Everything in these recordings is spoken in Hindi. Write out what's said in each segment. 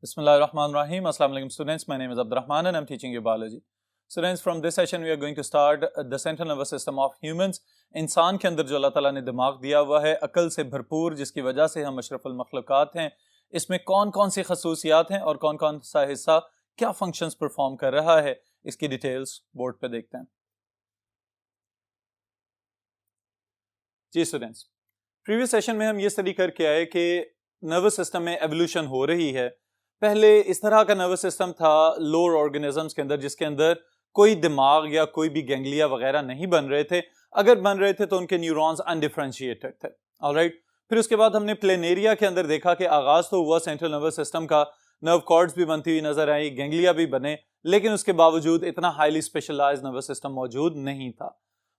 Bismillahirrahmanirrahim. Assalamu alaikum students. My name is Abdurrahman and I'm teaching you biology. Students, from this session we are going to start the central nervous system of humans. इंसान के अंदर जो अल्लाह ताला ने दिमाग दिया हुआ है अकल से भरपूर, जिसकी वजह से हम अशरफुल मखलूकात हैं, इसमें कौन कौन सी खसूसियात हैं और कौन कौन सा हिस्सा क्या फंक्शंस परफॉर्म कर रहा है, इसकी डिटेल्स बोर्ड पे देखते हैं। जी स्टूडेंट्स, प्रीवियस सेशन में हम ये स्टडी करके आए कि नर्वस सिस्टम में एवोल्यूशन हो रही है। पहले इस तरह का नर्वस सिस्टम था लोअर ऑर्गेनिजम्स के अंदर, जिसके अंदर कोई दिमाग या कोई भी गैंग्लिया वगैरह नहीं बन रहे थे। अगर बन रहे थे तो उनके न्यूरॉन्स अनडिफरेंशिएटेड थे। ऑलराइट, फिर उसके बाद हमने प्लेनेरिया के अंदर देखा कि आगाज तो हुआ सेंट्रल नर्वस सिस्टम का, नर्व कॉर्ड्स भी बनती हुई नजर आई, गैंग्लिया भी बने, लेकिन उसके बावजूद इतना हाईली स्पेशलाइज्ड नर्वस सिस्टम मौजूद नहीं था।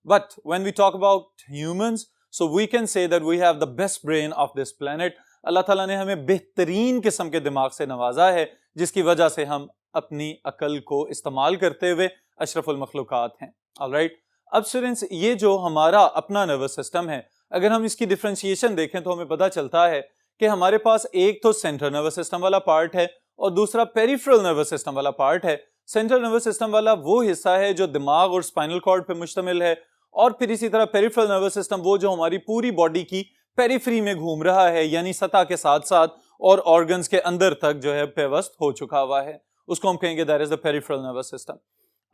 But when we talk about humans, so we can say that we have the best brain of this planet. अल्लाह ताला ने हमें बेहतरीन किस्म के दिमाग से नवाजा है, जिसकी वजह से हम अपनी अकल को इस्तेमाल करते हुए अशरफुल मखलूकात हैं। ऑलराइट, अब स्टूडेंट्स, ये जो हमारा अपना नर्वस सिस्टम है, अगर हम इसकी डिफरेंशिएशन देखें तो हमें पता चलता है कि हमारे पास एक तो सेंट्रल नर्वस सिस्टम वाला पार्ट है और दूसरा पेरिफेरल नर्वस सिस्टम वाला पार्ट है। सेंट्रल नर्वस सिस्टम वाला वो हिस्सा है जो दिमाग और स्पाइनल कॉर्ड पे मुश्तमिल है, और फिर इसी तरह पेरिफेरल नर्वस सिस्टम वो जो हमारी पूरी बॉडी की पेरिफेरी में घूम रहा है, यानी सतह के साथ साथ और ऑर्गन्स के अंदर तक जो है पेवस्त हो चुका हुआ है, उसको हम कहेंगे that is the peripheral nervous system.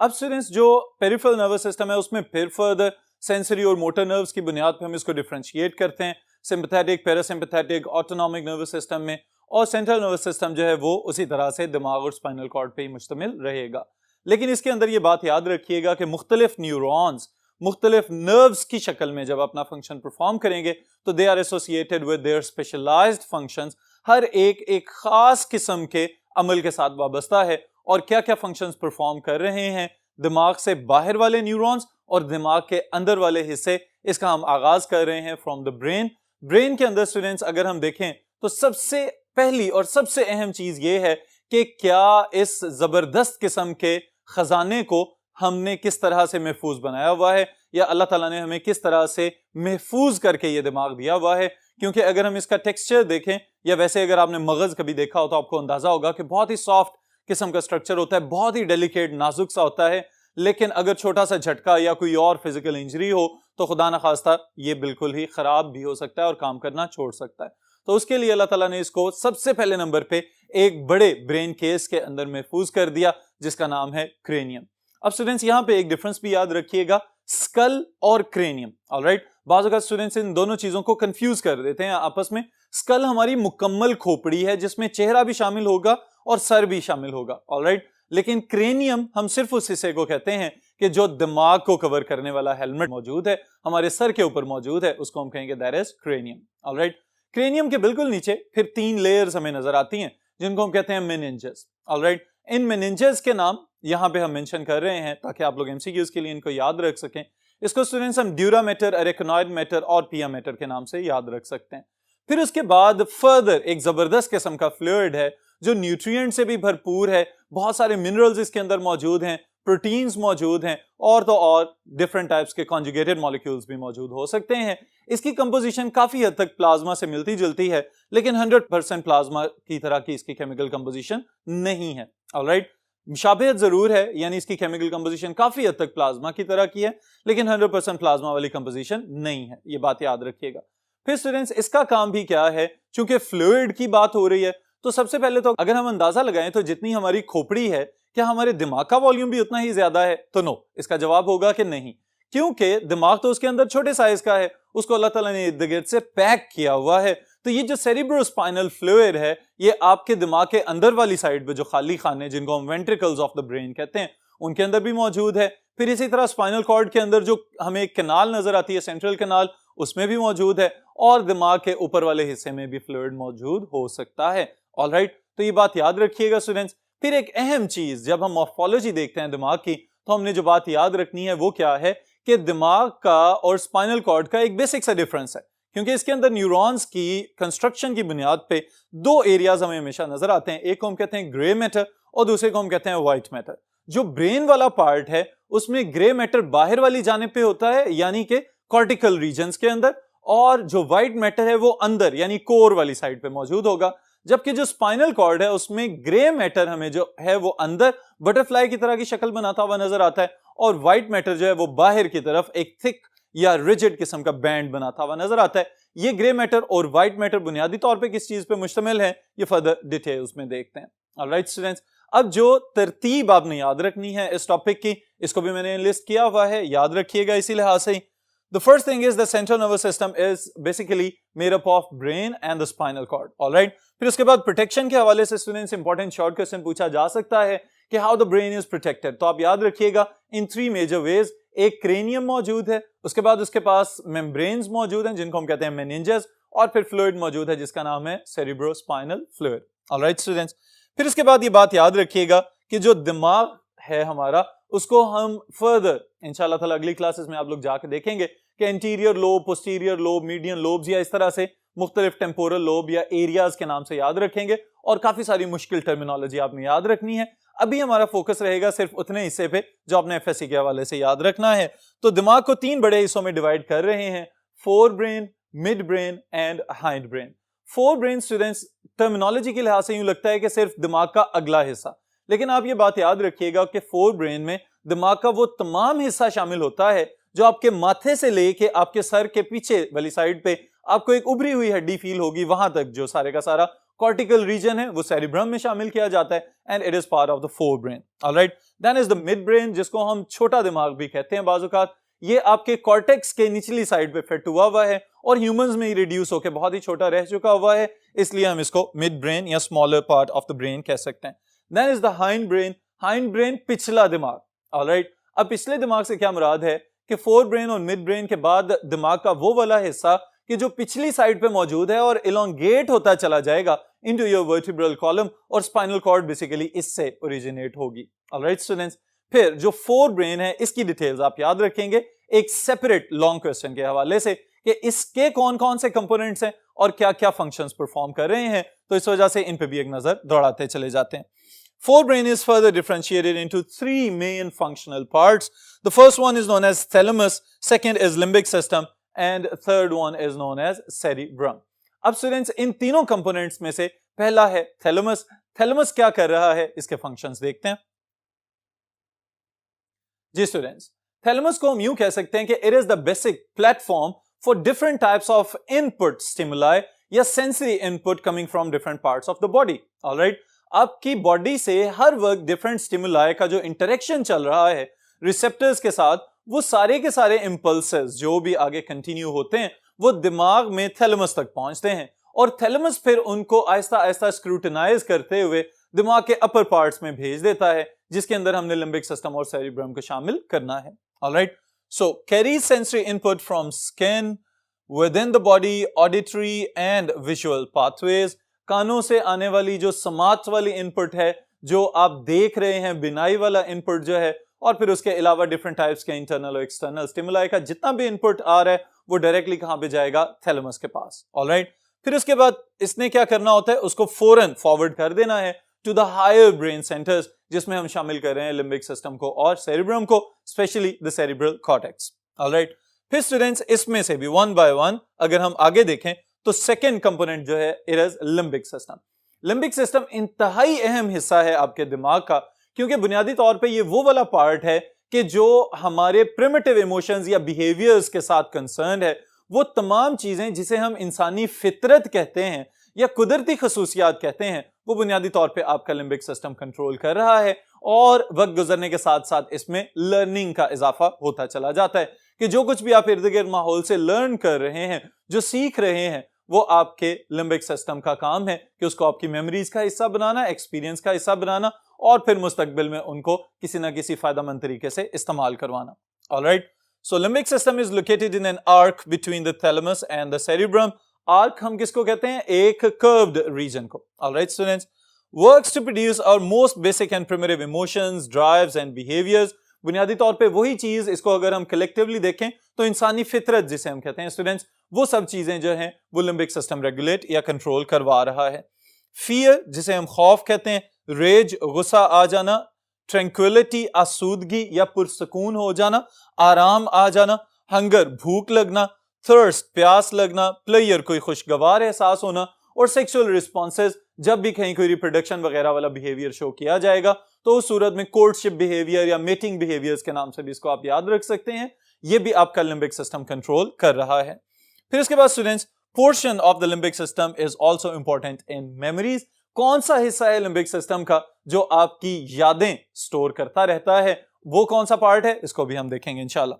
अब स्टूडेंट्स, जो पेरिफेरल नर्वस सिस्टम है उसमें फिर फर्दर सेंसरी और मोटर नर्व्स की बुनियाद पर हम इसको डिफरेंशिएट करते हैं, sympathetic, parasympathetic, autonomic nervous system में, और सेंट्रल नर्वस सिस्टम जो है वो उसी तरह से दिमाग और स्पाइनल कॉर्ड पे ही मुश्तमिल रहेगा। लेकिन इसके अंदर ये बात याद रखिएगा कि मुख्तलिफ न्यूरॉन्स मुख्तलिफ नर्व्स की शक्ल में जब अपना फंक्शन परफॉर्म करेंगे तो they are associated with their specialised functions. हर एक खास किस्म के अमल के साथ वाबस्ता है, और क्या क्या फंक्शंस परफॉर्म कर रहे हैं दिमाग से बाहर वाले न्यूरॉन्स और दिमाग के अंदर वाले हिस्से, इसका हम आगाज कर रहे हैं फ्रॉम द ब्रेन। ब्रेन के अंदर स्टूडेंट्स अगर हम देखें तो सबसे पहली और सबसे अहम चीज ये है कि क्या इस जबरदस्त किस्म के खजाने को हमने किस तरह से महफूज बनाया हुआ है, या अल्लाह ताला ने हमें किस तरह से महफूज करके ये दिमाग दिया हुआ है। क्योंकि अगर हम इसका टेक्सचर देखें, या वैसे अगर आपने मगज कभी देखा हो तो आपको अंदाजा होगा कि बहुत ही सॉफ्ट किस्म का स्ट्रक्चर होता है, बहुत ही डेलिकेट नाजुक सा होता है, लेकिन अगर छोटा सा झटका या कोई और फिजिकल इंजरी हो तो खुदा न खास्ता ये बिल्कुल ही खराब भी हो सकता है और काम करना छोड़ सकता है। तो उसके लिए अल्लाह ताला ने इसको सबसे पहले नंबर पे एक बड़े ब्रेन केस के अंदर महफूज कर दिया, जिसका नाम है क्रेनियम। अब स्टूडेंट्स, यहां पे एक डिफरेंस भी याद रखिएगा, स्कल और क्रेनियम। ऑलराइट, बाज़ औक़ात स्टूडेंट्स इन दोनों चीजों को कंफ्यूज कर देते हैं आपस में। स्कल हमारी मुकम्मल खोपड़ी है जिसमें चेहरा भी शामिल होगा और सर भी शामिल होगा। ऑलराइट, लेकिन क्रेनियम हम सिर्फ उस हिस्से को कहते हैं कि जो दिमाग को कवर करने वाला हेलमेट मौजूद है, हमारे सर के ऊपर मौजूद है, उसको हम कहेंगे that is cranium. Alright, cranium के बिल्कुल नीचे फिर 3 लेयर्स हमें नजर आती हैं जिनको हम कहते हैं मेनिंजेस। ऑलराइट, इन मेनिंजेस के नाम यहां पे हम मेंशन कर रहे हैं ताकि आप लोग एमसीक्यूज के लिए इनको याद रख सकें। इसको स्टूडेंट्स हम ड्यूरा मैटर, अरेकनॉइड मैटर और पिया मैटर के नाम से याद रख सकते हैं। फिर उसके बाद फर्दर एक जबरदस्त किस्म का फ्लूइड है जो न्यूट्रिएंट से भी भरपूर है, बहुत सारे मिनरल्स इसके अंदर मौजूद हैं, प्रोटीन्स मौजूद हैं, और तो और डिफरेंट टाइप्स के कॉन्जुगेटेड मॉलिक्यूल्स भी मौजूद हो सकते हैं। इसकी कंपोजिशन काफी हद तक प्लाज्मा से मिलती जुलती है, लेकिन 100% प्लाज्मा की तरह की इसकी केमिकल कंपोजिशन नहीं है। ऑलराइट, मुशाबहत जरूर है, यानी इसकी केमिकल कंपोजिशन काफी हद तक प्लाज्मा की तरह की है, लेकिन 100% प्लाज्मा वाली कंपोजिशन नहीं है, ये बात याद रखिएगा। फिर स्टूडेंट्स, इसका काम भी क्या है, चूंकि फ्लूइड की बात हो रही है तो सबसे पहले तो अगर हम अंदाजा लगाएं तो जितनी हमारी खोपड़ी है, क्या हमारे दिमाग का वॉल्यूम भी उतना ही ज्यादा है? तो नो, इसका जवाब होगा कि नहीं, क्योंकि दिमाग तो उसके अंदर छोटे साइज का है, उसको अल्लाह ताला ने इर्द गिर्द से पैक किया हुआ है। तो ये जो सेरिब्रोस्पाइनल फ्लूइड है, ये आपके दिमाग के अंदर वाली साइड पे जो खाली खाने जिनको हम वेंट्रिकल्स ऑफ द ब्रेन कहते हैं, उनके अंदर भी मौजूद है। फिर इसी तरह स्पाइनल कॉर्ड के अंदर जो हमें एक कैनाल नजर आती है, सेंट्रल कैनाल, उसमें भी मौजूद है, और दिमाग के ऊपर वाले हिस्से में भी फ्लूइड मौजूद हो सकता है। ऑलराइट, तो ये बात याद रखिएगा स्टूडेंट्स। फिर एक अहम चीज, जब हम मॉर्फोलॉजी देखते हैं दिमाग की, तो हमने जो बात याद रखनी है वो क्या है कि दिमाग का और स्पाइनल कॉर्ड का एक बेसिक सा डिफरेंस है, क्योंकि इसके अंदर न्यूरॉन्स की कंस्ट्रक्शन की बुनियाद पे 2 एरियाज हमें हमेशा नजर आते हैं। एक को हम कहते हैं ग्रे मैटर और दूसरे को हम कहते हैं व्हाइट मैटर। जो ब्रेन वाला पार्ट है उसमें ग्रे मैटर बाहर वाली जानिब पे होता है, यानी कि कॉर्टिकल रीजन्स के अंदर, और जो व्हाइट मैटर है वो अंदर यानी कोर वाली साइड पे मौजूद होगा। जबकि जो स्पाइनल कॉर्ड है उसमें ग्रे मैटर हमें जो है वो अंदर बटरफ्लाई की तरह की शक्ल बनाता हुआ नजर आता है, और व्हाइट मैटर जो है वो बाहर की तरफ एक थिक या रिजिड किस्म का बैंड बनाता हुआ नजर आता है। ये ग्रे मैटर और व्हाइट मैटर बुनियादी तौर पे किस चीज पे मुश्तमिल है, ये फर्दर डिटेल्स में देखते हैं। ऑलराइट स्टूडेंट्स, अब जो तरतीब आपने याद रखनी है इस टॉपिक की, इसको भी मैंने लिस्ट किया हुआ है, याद रखिएगा इसी लिहाज से। The first thing is the central nervous system is basically made up of brain and the spinal cord. All right. फिर उसके बाद प्रोटेक्शन के हवाले से स्टूडेंट्स इंपॉर्टेंट शॉर्ट क्वेश्चन पूछा जा सकता है कि how the brain is protected. तो आप याद रखिएगा इन 3 मेजर वेज। एक क्रेनियम मौजूद है, उसके बाद उसके पास मेम्ब्रेन्स मौजूद हैं जिनको हम कहते हैं मेनिंजेस, और फिर फ्लूइड मौजूद है जिसका नाम है सेरिब्रोस्पाइनल फ्लूइड। ऑलराइट स्टूडेंट्स, फिर इसके बाद ये बात याद रखिएगा कि जो दिमाग है हमारा उसको हम फर्दर इंशाल्लाह ताला अगली क्लासेस में आप लोग जाके देखेंगे कि anterior lobe, posterior lobe, median lobes या इस तरह से मुख्तलिफ टेम्पोरल लोब या एरियाज के नाम से याद रखेंगे, और काफी सारी मुश्किल टर्मिनोलॉजी आपने याद रखनी है। अभी हमारा फोकस रहेगा सिर्फ उतने हिस्से पे जो आपने एफएससी के हवाले से याद रखना है। तो दिमाग को 3 बड़े हिस्सों में डिवाइड कर रहे हैं, fore brain, mid brain and hind brain. Fore brain students terminology के लिहाज से यूं लगता है कि सिर्फ दिमाग का अगला हिस्सा, लेकिन आप ये बात याद रखिएगा कि फोर ब्रेन में दिमाग का वो तमाम हिस्सा शामिल होता है जो आपके माथे से लेके आपके सर के पीछे वाली साइड पे आपको एक उभरी हुई हड्डी फील होगी, वहां तक जो सारे का सारा कॉर्टिकल रीजन है वो सेरिब्रम में शामिल किया जाता है, and it is part of the forebrain. Alright, then is the midbrain, जिसको हम छोटा दिमाग भी कहते हैं बाज़ औक़ात। ये आपके कॉर्टेक्स के निचली साइड पे फिट हुआ है और ह्यूमंस में ही रिड्यूस होकर बहुत ही छोटा रह चुका हुआ है, इसलिए हम इसको मिड ब्रेन या smaller part of the brain कह सकते हैं। Then is the hindbrain. Hindbrain पिछला दिमाग। ऑलराइट, अब पिछले दिमाग से क्या मुराद है कि फोर ब्रेन और मिड ब्रेन के बाद दिमाग का वो वाला हिस्सा कि जो पिछली साइड पे मौजूद है और इलोंगेट होता चला जाएगा इनटू योर वर्टिब्रल कॉलम, और स्पाइनल कॉर्ड बेसिकली इससे ओरिजिनेट होगी। ऑलराइट स्टूडेंट्स, फिर जो फोर ब्रेन है इसकी डिटेल्स आप याद रखेंगे एक सेपरेट लॉन्ग क्वेश्चन के हवाले से कि इसके कौन कौन से कंपोनेंट्स हैं और क्या क्या फंक्शंस परफॉर्म कर रहे हैं, तो इस वजह से इन पे भी एक नजर दौड़ाते चले जाते हैं। Forebrain is further differentiated into 3 main functional parts. The first one is known as thalamus, second is limbic system, and third one is known as cerebrum. अब स्टूडेंट्स इन तीनों कंपोनेंट्स में से पहला है थैलेमस। थैलेमस क्या कर रहा है इसके फंक्शंस देखते हैं। जी स्टूडेंट्स, थैलेमस को हम यूं कह सकते हैं कि it is the basic platform for different types of input stimuli या sensory input coming from different parts of the body. Alright, आपकी बॉडी से हर वक्त डिफरेंट स्टिमुलाई का जो इंटरेक्शन चल रहा है रिसेप्टर्स के साथ, वो सारे के सारे इंपल्सेस जो भी आगे कंटिन्यू होते हैं वो दिमाग में थैलेमस तक पहुंचते हैं, और थैलेमस फिर उनको आहिस्ता आहिस्ता स्क्रूटिनाइज करते हुए दिमाग के अपर पार्ट्स में भेज देता है, जिसके अंदर हमने लिम्बिक सिस्टम और सेरिब्रम को शामिल करना है। Alright, so carries sensory input from skin within the body, auditory and visual pathways. कानों से आने वाली जो समात वाली इनपुट है, जो आप देख रहे हैं, बिनाई वाला इनपुट जो है, और फिर उसके अलावा डिफरेंट टाइप्स के इंटरनल और एक्सटर्नल स्टिमुलाई का जितना भी इनपुट आ रहा है वो डायरेक्टली कहां पे जाएगा, थैलेमस के पास। ऑलराइट, फिर उसके बाद इसने क्या करना होता है, उसको फौरन फॉरवर्ड कर देना है to the higher brain centres, जिसमें हम शामिल कर रहे हैं लिम्बिक सिस्टम को और सेरिब्रम को, specially the cerebral cortex. Alright, फिर स्टूडेंट्स इसमें से भी वन बाय वन अगर हम आगे देखें तो सेकेंड कंपोनेंट जो है it is limbic system. Limbic system इंतहाई अहम हिस्सा है आपके दिमाग का, क्योंकि बुनियादी तौर पे ये वो वाला पार्ट है कि जो हमारे प्रिमिटिव इमोशंस या बिहेवियर्स के साथ कंसर्न है, वो तमाम चीजें जिसे हम इंसानी फितरत कहते हैं या कुदरती खसूसियात कहते हैं, वो बुनियादी तौर पे आपका लिम्बिक सिस्टम कंट्रोल कर रहा है, और वक्त गुजरने के साथ साथ इसमें लर्निंग का इजाफा होता चला जाता है कि जो कुछ भी आप इर्द गिर्द माहौल से लर्न कर रहे हैं, जो सीख रहे हैं, वो आपके लिम्बिक सिस्टम का काम है कि उसको आपकी मेमोरीज का हिस्सा बनाना, एक्सपीरियंस का हिस्सा बनाना, और फिर मुस्तकबिल में उनको किसी ना किसी फायदेमंद तरीके से इस्तेमाल करवाना। Alright, so limbic system is located in an arc between the thalamus and the cerebrum. Arc हम किसको कहते हैं, एक कर्व्ड रीजन को। Alright students, works to produce our most basic and primitive emotions, drives and behaviours. बुनियादी तौर पे वही चीज, इसको अगर हम कलेक्टिवली देखें तो इंसानी फितरत जिसे हम कहते हैं स्टूडेंट्स, वो सब चीजें जो हैं वो लिम्बिक सिस्टम रेगुलेट या कंट्रोल करवा रहा है। फियर जिसे हम खौफ कहते हैं, रेज गुस्सा आ जाना, ट्रैंक्विलिटी आसूदगी या पुरसकून हो जाना, आराम आ जाना, हंगर भूख लगना, थर्स्ट प्यास लगना, प्लेयर कोई खुशगवार एहसास होना, और सेक्सुअल रिस्पॉन्सेज जब भी कहीं कोई रिप्रोडक्शन वगैरह वाला बिहेवियर शो किया जाएगा तो उस सूरत में कोर्टशिप बिहेवियर या मेटिंग बिहेवियर्स के नाम से भी इसको आप याद रख सकते हैं। ये भी आपका लिम्बिक सिस्टम कंट्रोल कर रहा है। फिर इसके बाद students, portion of the limbic system is also important in memories. कौन सा हिस्सा है लिम्बिक सिस्टम का जो आपकी यादें स्टोर करता रहता है, वो कौन सा पार्ट है, इसको भी हम देखेंगे इंशाल्लाह।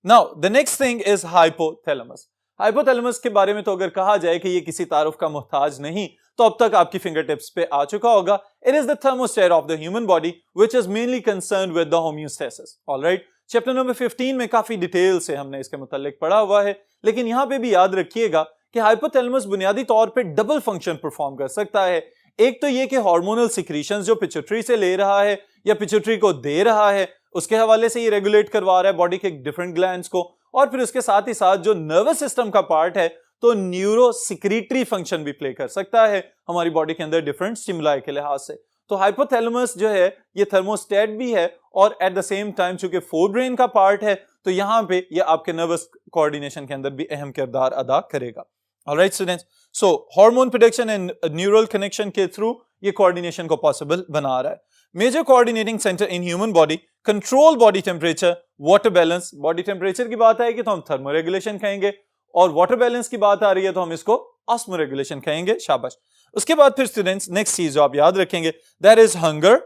Now the next thing is hypothalamus. Hypothalamus के बारे में तो अगर कहा जाए कि ये किसी तारुफ का मोहताज नहीं, तो अब तक आपकी फिंगर टिप्स पे आ चुका होगा। It is the thermostat of the human body which is mainly concerned with the homeostasis. Alright, chapter number 15 में काफी डिटेल से हमने इसके मुतालिक पढ़ा हुआ है, लेकिन यहां पे भी याद रखिएगा कि हाइपोथैलेमस बुनियादी तौर पे डबल फंक्शन परफॉर्म कर सकता है। एक तो ये कि हार्मोनल सिक्रीशंस जो पिट्यूटरी से ले रहा है या पिट्यूटरी को दे रहा है, उसके हवाले से ये रेगुलेट करवा रहा है बॉडी के डिफरेंट ग्लैंड्स को, और फिर उसके साथ ही साथ जो नर्वस सिस्टम का पार्ट है तो न्यूरो सिक्रीटरी फंक्शन भी प्ले कर सकता है हमारी बॉडी के अंदर डिफरेंट स्टिमुलाई के लिहाज से। तो हाइपोथैलेमस जो है ये थर्मोस्टेट भी है और एट द सेम टाइम चूंकि फोरब्रेन का पार्ट है तो यहां पे ये आपके नर्वस कोऑर्डिनेशन के अंदर भी अहम किरदार अदा करेगा। Alright students, so hormone production and neural connection के थ्रू ये कोऑर्डिनेशन को पॉसिबल बना रहा है। Major coordinating centre in human body control body temperature, water balance. Body temperature की बात आएगी तो हम थर्मोरेगुलेशन कहेंगे, और वाटर बैलेंस की बात आ रही है तो हम इसको ऑस्मोरेगुलेशन कहेंगे। शाबाश। उसके बाद फिर स्टूडेंट्स नेक्स्ट चीज जो आप याद रखेंगे that is hunger.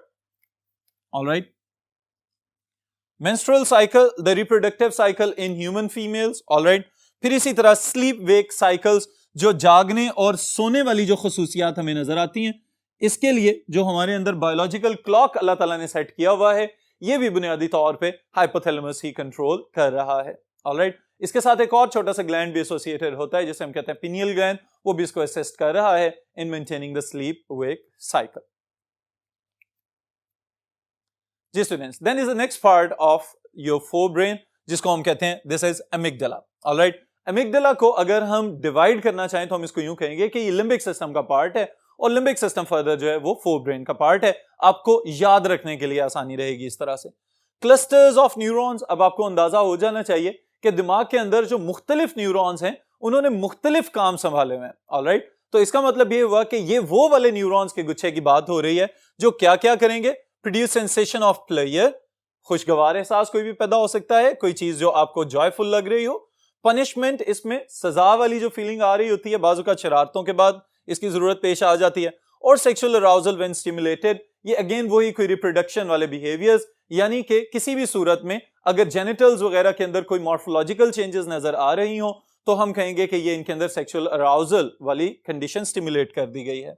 Alright, menstrual cycle, the reproductive cycle in human females. Alright, फिर इसी तरह स्लीप वेक साइकिल्स, जो जागने और सोने वाली जो खसूसियात हमें नजर आती हैं, इसके लिए जो हमारे अंदर बायोलॉजिकल क्लॉक अल्लाह ताला ने सेट किया हुआ है, ये भी बुनियादी तौर पे हाइपोथैलेमस ही कंट्रोल कर रहा है। ऑलराइट, इसके साथ एक और छोटा सा ग्लैंड भी एसोसिएटेड होता है जिसे हम कहते हैं पिनियल ग्लैंड, वो भी इसको असिस्ट कर रहा है in maintaining the sleep wake cycle. जी students, then is the next part of your forebrain जिसको हम कहते हैं this is amygdala. Alright, amygdala को अगर हम डिवाइड करना चाहें तो हम इसको यूं कहेंगे कि ये लिम्बिक सिस्टम का पार्ट है और लिम्बिक सिस्टम फर्दर जो है वो फोरब्रेन का पार्ट है। आपको याद रखने के लिए आसानी रहेगी इस तरह से। क्लस्टर्स ऑफ न्यूरॉन्स, अब आपको अंदाजा हो जाना चाहिए कि दिमाग के अंदर जो मुख्तलिफ न्यूरॉन्स हैं उन्होंने मुख्तलिफ काम संभाले हुए हैं। ऑलराइट, तो इसका मतलब ये हुआ कि ये वो वाले न्यूरॉन्स के गुच्छे की बात हो रही है जो क्या क्या करेंगे, प्रोड्यूस सेंसेशन ऑफ प्लेयर, खुशगवार एहसास कोई भी पैदा हो सकता है, कोई चीज जो आपको जॉयफुल लग रही हो। पनिशमेंट, इसमें सजा वाली जो फीलिंग आ रही होती है, बाजू का शरारतों के बाद इसकी जरूरत पेश आ जाती है। और सेक्सुअल अराउजल व्हेन स्टिमुलेटेड, ये अगेन वही कोई रिप्रोडक्शन वाले बिहेवियर्स, यानी कि किसी भी सूरत में अगर जेनिटल्स वगैरह के अंदर कोई मॉर्फोलॉजिकल चेंजेस नजर आ रही हो तो हम कहेंगे कि ये इनके अंदर सेक्सुअल अराउजल वाली कंडीशन स्टिमुलेट कर दी गई है।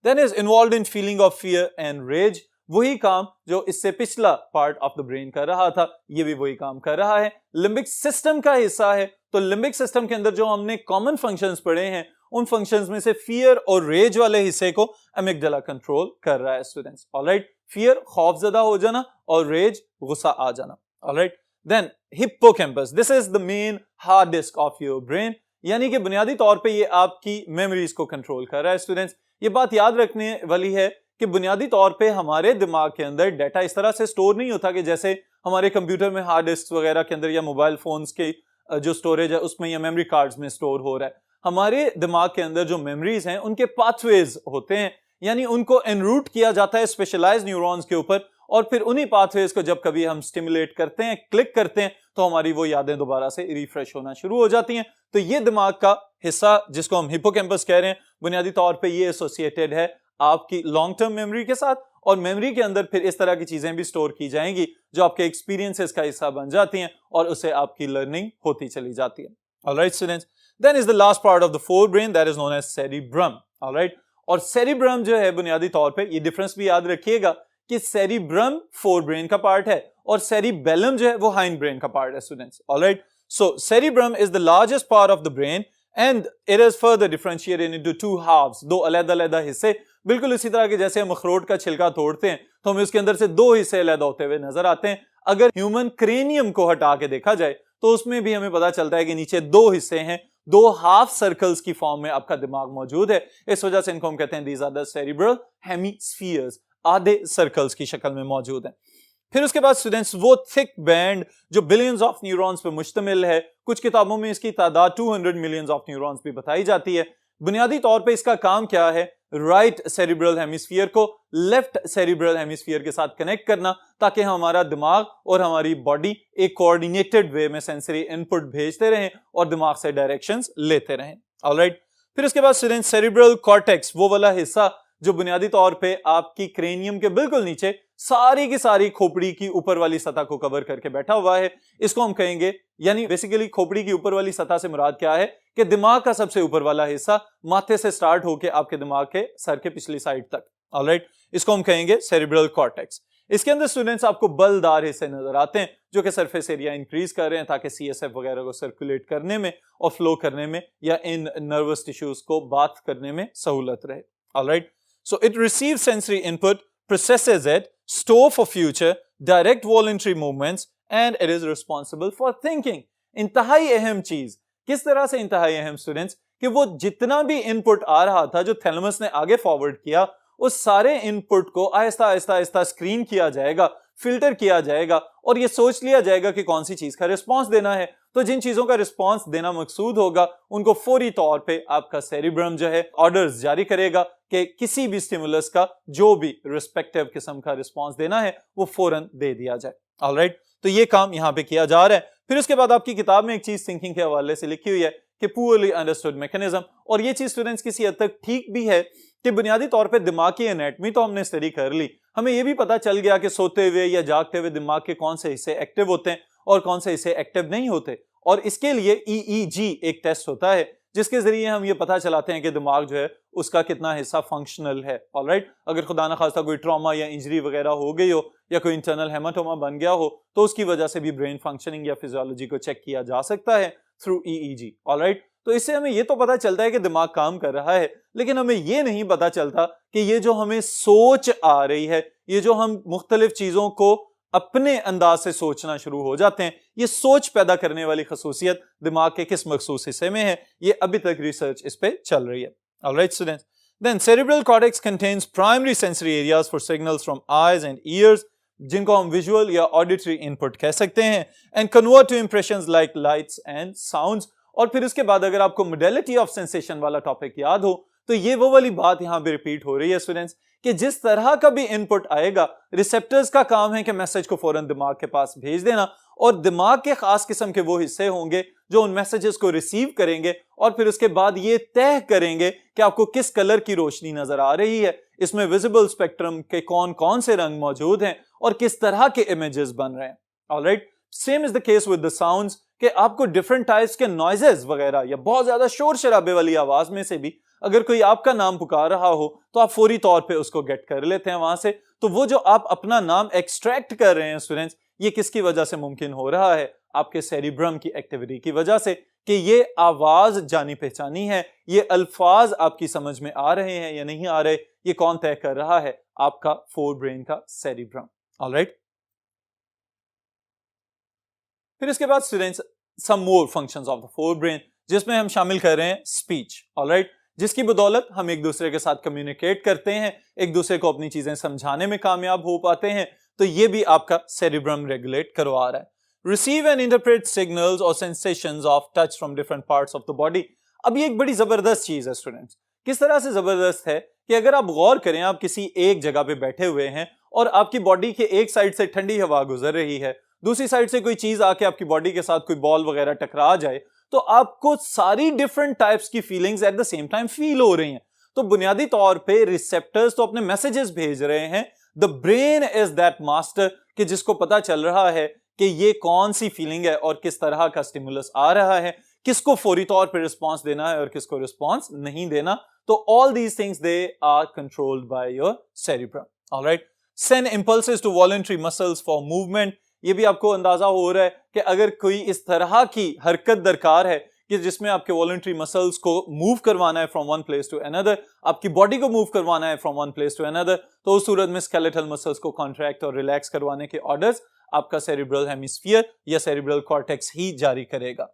Then is involved in feeling of fear and rage, वही काम जो इससे पिछला पार्ट ऑफ द ब्रेन कर रहा था, ये भी वही काम कर रहा है, लिम्बिक सिस्टम का हिस्सा है। तो लिम्बिक सिस्टम के अंदर जो हमने कॉमन फंक्शंस पढ़े हैं उन फंक्शंस में से फियर और रेज वाले हिस्से को एमिगडाला कंट्रोल कर रहा है स्टूडेंट्स। ऑलराइट, फियर खौफजदा हो जाना और रेज गुस्सा आ जाना। Alright, then hippocampus, this is the main hard disk of your brain, यानी कि बुनियादी तौर पे ये आपकी मेमोरीज को कंट्रोल कर रहा है स्टूडेंट्स। ये बात याद रखने वाली है कि बुनियादी तौर पे हमारे दिमाग के अंदर डाटा इस तरह से स्टोर नहीं होता कि जैसे हमारे कंप्यूटर में हार्ड डिस्क वगैरह के अंदर या मोबाइल फोन्स के जो स्टोरेज है उसमें या मेमोरी कार्ड्स में स्टोर हो रहा है। हमारे दिमाग के अंदर जो मेमोरीज हैं उनके पाथवेज होते हैं, यानी उनको एनरूट किया जाता है स्पेशलाइज्ड न्यूरॉन्स के ऊपर, और फिर उन्हीं पाथवेज को जब कभी हम स्टिमुलेट करते हैं, क्लिक करते हैं, तो हमारी वो यादें दोबारा से रिफ्रेश होना शुरू हो जाती हैं। तो ये दिमाग का हिस्सा जिसको हम हिप्पोकैम्पस कह रहे हैं, बुनियादी तौर पे ये एसोसिएटेड है आपकी लॉन्ग टर्म मेमोरी के साथ, और मेमोरी के अंदर फिर इस तरह की चीजें भी स्टोर की जाएंगी जो आपके एक्सपीरियंसेस का हिस्सा बन जाती हैं और उससे आपकी लर्निंग होती चली जाती है। Alright students, then is the last part of the forebrain that is known as cerebrum. Alright, और सेरिब्रम जो है बुनियादी तौर पे ये डिफरेंस भी याद रखिएगा कि सेरिब्रम फोरब्रेन का पार्ट है और सेरिबेलम जो है वो हाइंड ब्रेन का पार्ट है students. Alright, so cerebrum is the largest part of the brain and it is further differentiated into two halves, दो अलग-अलग हिस्से। बिल्कुल इसी तरह के जैसे हम अखरोट का छिलका तोड़ते हैं तो हमें उसके अंदर से दो हिस्से अलग होते हुए नजर आते हैं। अगर ह्यूमन क्रेनियम को हटा के देखा जाए तो उसमें भी हमें पता चलता है कि नीचे दो हिस्से हैं, दो हाफ सर्कल्स की फॉर्म में आपका दिमाग मौजूद है। इस वजह से इनको हम कहते हैं these are the cerebral hemispheres, आधे सर्कल्स की शक्ल में मौजूद है। फिर उसके बाद स्टूडेंट्स वो थिक बैंड जो बिलियंस ऑफ न्यूरॉन्स पर मुश्तमिल है, कुछ किताबों में इसकी तादाद 200 मिलियंस ऑफ न्यूरॉन्स भी बताई जाती है। बुनियादी तौर पे इसका काम क्या है, राइट सेरिब्रल हेमिस्फीयर को लेफ्ट सेरिब्रल हेमिस्फीयर के साथ कनेक्ट करना, ताकि हमारा दिमाग और हमारी बॉडी एक कोऑर्डिनेटेड वे में सेंसरी इनपुट भेजते रहें और दिमाग से डायरेक्शंस लेते रहें। ऑलराइट, फिर उसके बाद स्टूडेंट सेरिब्रल कॉर्टेक्स, वो वाला हिस्सा जो बुनियादी तौर पे आपकी क्रेनियम के बिल्कुल नीचे सारी की सारी खोपड़ी की ऊपर वाली सतह को कवर करके बैठा हुआ है, इसको हम कहेंगे, यानी बेसिकली खोपड़ी की ऊपर वाली सतह से मुराद क्या है कि दिमाग का सबसे ऊपर वाला हिस्सा माथे से स्टार्ट होके आपके दिमाग के सर के पिछली साइड तक। ऑलराइट, इसको हम कहेंगे सेरिब्रल कॉर्टेक्स। इसके अंदर स्टूडेंट्स आपको बलदार हिस्से नजर आते हैं जो कि सरफेस एरिया इंक्रीज कर रहे हैं ताकि सीएसएफ वगैरह को सर्कुलेट करने में और फ्लो करने में या इन नर्वस टिश्यूज को बात करने में सहूलत रहे। Alright, so it receives sensory input, processes it, store for future, direct voluntary movements and it is responsible for thinking. इंतहाई अहम चीज, किस तरह से इंतहाई अहम स्टूडेंट्स, कि वो जितना भी इनपुट आ रहा था जो थैलेमस ने आगे फॉरवर्ड किया, उस सारे इनपुट को आहिस्ता आहिस्ता आहिस्ता स्क्रीन किया जाएगा, फिल्टर किया जाएगा और ये सोच लिया जाएगा कि कौन सी चीज का रिस्पांस देना है। तो जिन चीजों का रिस्पांस देना मकसूद होगा उनको फौरी तौर पे आपका सेरिब्रम जो है ऑर्डर्स जारी करेगा कि किसी भी स्टिमुलस का जो भी रिस्पेक्टिव किस्म का रिस्पांस देना है वो फौरन दे दिया जाए। ऑलराइट, तो ये काम यहाँ पे किया जा रहा है। फिर उसके बाद आपकी किताब में एक चीज थिंकिंग के हवाले से लिखी हुई है कि पुअरली अंडरस्टूड मैकेनिज्म, और ये चीज स्टूडेंट्स किसी हद तक ठीक भी है कि बुनियादी तौर पे दिमाग की एनाटॉमी तो हमने स्टडी कर ली, हमें ये भी पता चल गया कि सोते हुए या जागते हुए दिमाग के कौन से हिस्से एक्टिव होते हैं और कौन से हिस्से एक्टिव नहीं होते, और इसके लिए EEG एक टेस्ट होता है जिसके जरिए हम ये पता चलाते हैं कि दिमाग जो है उसका कितना हिस्सा फंक्शनल है। ऑलराइट, अगर खुदा ना खास्ता कोई ट्रॉमा या इंजरी वगैरह हो गई हो या कोई इंटरनल हेमाटोमा बन गया हो तो उसकी वजह से भी ब्रेन फंक्शनिंग या फिजियोलॉजी को चेक किया जा सकता है थ्रू EEG। ऑलराइट, तो इससे हमें ये तो पता चलता है कि दिमाग काम कर रहा है, लेकिन हमें ये नहीं पता चलता कि ये जो हमें सोच आ रही है, ये जो हम मुख्तलिफ चीजों को अपने अंदाज से सोचना शुरू हो जाते हैं, ये सोच पैदा करने वाली खसूसियत दिमाग के किस मखसूस हिस्से में है, ये अभी तक रिसर्च इस पे चल रही है। Alright students, then cerebral cortex contains primary sensory areas for signals from eyes and ears, जिनको हम विजुअल या ऑडिटरी इनपुट कह सकते हैं, and convert to impressions like lights and sounds. और फिर उसके बाद अगर आपको मोडेलिटी ऑफ सेंसेशन वाला टॉपिक याद हो तो ये वो वाली बात यहां पे रिपीट हो रही है स्टूडेंट्स कि जिस तरह का भी इनपुट आएगा, रिसेप्टर्स का काम है कि मैसेज को फौरन दिमाग के पास भेज देना, और दिमाग के खास किस्म के वो हिस्से होंगे जो उन मैसेजेस को रिसीव करेंगे और फिर उसके बाद ये तय करेंगे कि आपको किस कलर की रोशनी नजर आ रही है, इसमें विजिबल स्पेक्ट्रम के कौन कौन से रंग मौजूद हैं और किस तरह के इमेजेस बन रहे हैं। Alright, same is the case with the sounds कि आपको डिफरेंट टाइप्स के नॉइजेस वगैरह या बहुत ज्यादा शोर शराबे वाली आवाज में से भी अगर कोई आपका नाम पुकार रहा हो तो आप फौरी तौर पे उसको गेट कर लेते हैं वहां से। तो वो जो आप अपना नाम एक्सट्रैक्ट कर रहे हैं स्टूडेंट्स, ये किसकी वजह से मुमकिन हो रहा है? आपके सेरिब्रम की एक्टिविटी की वजह से, कि ये आवाज जानी पहचानी है, ये अल्फाज आपकी समझ में आ रहे हैं या नहीं आ रहे, ये कौन तय कर रहा है? आपका फोर ब्रेन का सेरिब्रम। ऑलराइट, फिर इसके बाद students some more functions of the forebrain, जिसमें हम शामिल कर रहे हैं स्पीच। ऑलराइट, जिसकी बदौलत हम एक दूसरे के साथ कम्युनिकेट करते हैं, एक दूसरे को अपनी चीजें समझाने में कामयाब हो पाते हैं, तो ये भी आपका सेरिब्रम रेगुलेट करवा रहा है। रिसीव एंड इंटरप्रेट सिग्नल्स और sensations of touch from different parts of the body. अब ये एक बड़ी जबरदस्त चीज है स्टूडेंट्स। किस तरह से जबरदस्त है कि अगर आप गौर करें, आप किसी एक जगह पे बैठे हुए हैं और आपकी बॉडी के एक साइड से ठंडी हवा गुजर रही है, दूसरी साइड से कोई चीज आके आपकी बॉडी के साथ कोई बॉल वगैरह टकरा जाए, तो आपको सारी डिफरेंट टाइप्स की feelings at the same time feel हो रही हैं। तो बुनियादी तौर पे रिसेप्टर्स तो अपने मैसेजेस भेज रहे हैं, the brain is that master कि जिसको पता चल रहा है कि ये कौन सी फीलिंग है और किस तरह का स्टिमुलस आ रहा है, किसको फौरी तौर पे रिस्पांस देना है और किसको रिस्पांस नहीं देना। तो all these things they are controlled by your cerebrum. Alright, send impulses to voluntary muscles for movement. ये भी आपको अंदाजा हो रहा है कि अगर कोई इस तरह की हरकत दरकार है कि जिसमें आपके वॉलंटरी मसल्स को मूव करवाना है from one place to another, आपकी बॉडी को मूव करवाना है from one place to another, तो उस सूरत में स्केलेटल मसल्स को कॉन्ट्रैक्ट और रिलैक्स करवाने के ऑर्डर्स आपका सेरिब्रल हेमिस्फीयर या सेरिब्रल कॉर्टेक्स ही जारी करेगा।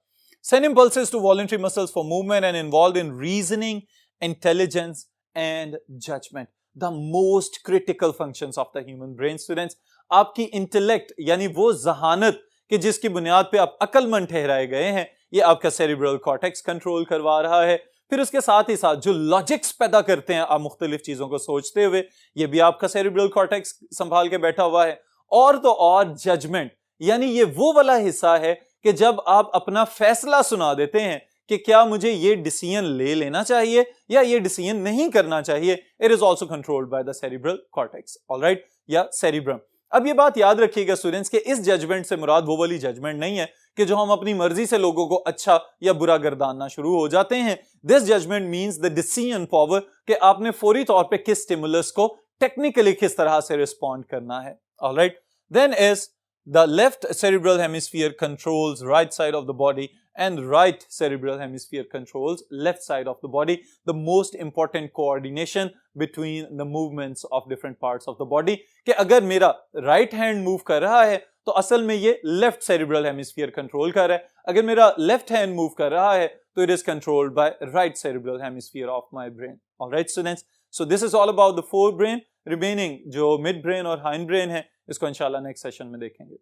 Send impulses to voluntary muscles for movement and involved in reasoning, intelligence and judgement, the most critical functions of the human brain. Students, आपकी इंटेलेक्ट यानी वो जहानत कि जिसकी बुनियाद पे आप अक्लमंद ठहराए गए हैं, ये आपका सेरिब्रल कॉर्टेक्स कंट्रोल करवा रहा है। फिर उसके साथ ही साथ जो लॉजिक्स पैदा करते हैं आप मुख्तलिफ चीजों को सोचते हुए, ये भी आपका सेरिब्रल कॉर्टेक्स संभाल के बैठा हुआ है। और तो और जजमेंट, यानी ये वो वाला हिस्सा है कि जब आप अपना फैसला सुना देते हैं कि क्या मुझे ये डिसीजन ले लेना चाहिए या ये डिसीजन नहीं करना चाहिए, it is also controlled by the cerebral cortex, alright, या सेरिब्रम। अब ये बात याद रखिएगा स्टूडेंट्स कि इस जजमेंट से मुराद वो वाली जजमेंट नहीं है कि जो हम अपनी मर्जी से लोगों को अच्छा या बुरा गर्दानना शुरू हो जाते हैं। This judgement means the decision power कि आपने फौरी तौर पे किस स्टिमुलस को टेक्निकली किस तरह से रिस्पॉन्ड करना है, alright. Then is the left cerebral hemisphere controls right side of the body and right cerebral hemisphere controls left side of the body, the most important coordination between the movements of different parts of the body कि अगर मेरा right hand move कर रहा है तो असल में ये left cerebral hemisphere control कर रहा है, अगर मेरा left hand move कर रहा है तो it is controlled by right cerebral hemisphere of my brain, alright students, so this is all about the forebrain। remaining जो mid brain और hind brain है इसको इंशाल्लाह नेक्स्ट सेशन में देखेंगे।